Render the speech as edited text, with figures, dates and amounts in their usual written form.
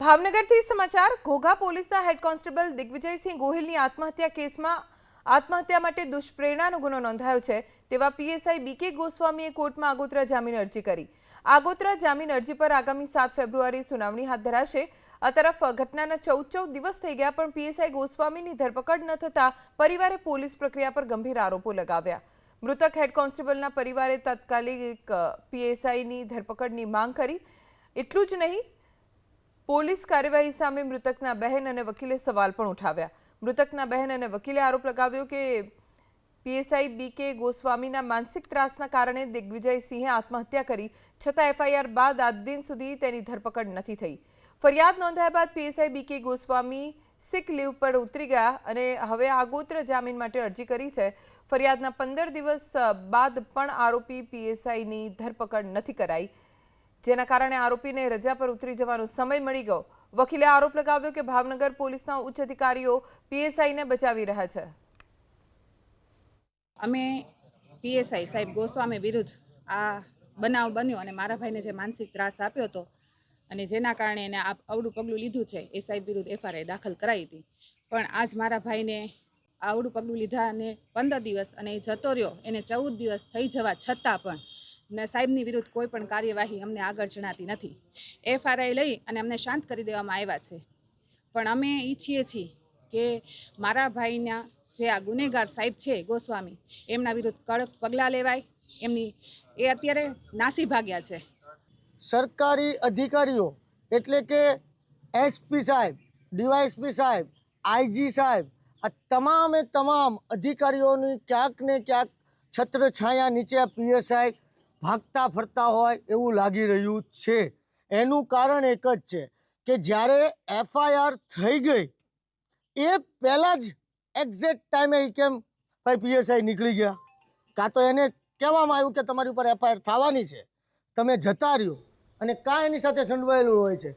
ભાવનગરથી સમાચાર ઘોઘા પોલીસના head constable Digvijaysinh ગોહિલની આત્મહત્યા કેસમાં આત્મહત્યા માટે દુષ્પ્રેરણાનો ગુનો નોંધાયો છે તેવા પીએસઆઈ બીકે ગોસ્વામીએ કોર્ટમાં આગોતરા જામીન અરજી કરી। આગોતરા જામીન અરજી પર આગામી 7 ફેબ્રુઆરી સુનાવણી હાથ ધરાશે। આ તરફ ઘટનાના 14 દિવસ થઈ ગયા પણ પીએસઆઈ ગોસ્વામીની ધરપકડ ન થતા પરિવારે પોલીસ પ્રક્રિયા પર ગંભીર આરોપો લગાવ્યા। મૃતક હેડ કોન્સ્ટેબલના પરિવારે તાત્કાલિક પીએસઆઈની ધરપકડની માંગ કરી। એટલું જ નહીં, પોલીસ કાર્યવાહી સામે મૃતકના બહેન અને વકીલે સવાલ પણ ઉઠાવ્યા। મૃતકના બહેન અને વકીલે આરોપ લગાવ્યો કે પીએસઆઈ બીકે ગોસ્વામીના માનસિક ત્રાસના કારણે દિગ્વિજયસિંહે આત્મહત્યા કરી, છતાં એફઆઈઆર બાદ આજ દિન સુધી તેની ધરપકડ નથી થઈ। ફરિયાદ નોંધાયા બાદ પીએસઆઈ બીકે ગોસ્વામી સિક લીવ પર ઉતરી ગયા અને હવે આગોતરા જામીન માટે અરજી કરી છે। ફરિયાદના 15 દિવસ બાદ પણ આરોપી પીએસઆઈની ધરપકડ નથી કરાઈ, જેના કારણે આરોપીને રજા પર ઉતરી જવાનો સમય મળી ગયો। વકીલે આરોપ લગાવ્યો કે ભાવનગર પોલીસના ઉચ્ચ અધિકારીઓ પીએસઆઈને બચાવી રહ્યા છે। અમે પીએસઆઈ સાહેબ ગોસ્વામી વિરુદ્ધ આ બનાવ બન્યો અને મારા ભાઈને જે માનસિક ત્રાસ આપ્યો હતો અને જેના કારણે એને આ અવળું પગલું લીધું છે એ સાહેબ વિરુદ્ધ એફઆઈઆર દાખલ કરાવી હતી। પણ આજ મારા ભાઈને આવડું પગલું લીધા અને 15 દિવસ અને એ જતો રહ્યો, એને 14 દિવસ થઈ જવા છતાં પણ ને સાહેબની વિરુદ્ધ કોઈ પણ કાર્યવાહી અમને આગળ જણાતી નથી। એફઆઈઆર લઈ અને અમને શાંત કરી દેવામાં આવ્યા છે। પણ અમે ઈચ્છીએ છીએ કે મારા ભાઈના જે આ ગુનેગાર સાહેબ છે ગોસ્વામી, એમના વિરુદ્ધ કડક પગલાં લેવાય। એ અત્યારે નાસી ભાગ્યા છે। સરકારી અધિકારીઓ એટલે કે એસપી સાહેબ, ડીવાયએસપી સાહેબ, આઈજી સાહેબ, આ તમામે તમામ અધિકારીઓની ક્યાંક ને ક્યાંક છત્રછાયા નીચે પીએસઆઈ ભાગતા ફરતા હોય એવું લાગી રહ્યું છે। એનું કારણ એક જ છે કે જ્યારે એફઆઈઆર થઈ ગઈ એ પહેલાં જ એક્ઝેક્ટ ટાઈમે એ કેમ ભાઈ પીએસઆઈ નીકળી ગયા? કાં તો એને કહેવામાં આવ્યું કે તમારી ઉપર એફઆઈઆર થવાની છે, તમે જતા રહ્યો, અને કાં એની સાથે સંડવાયેલું હોય છે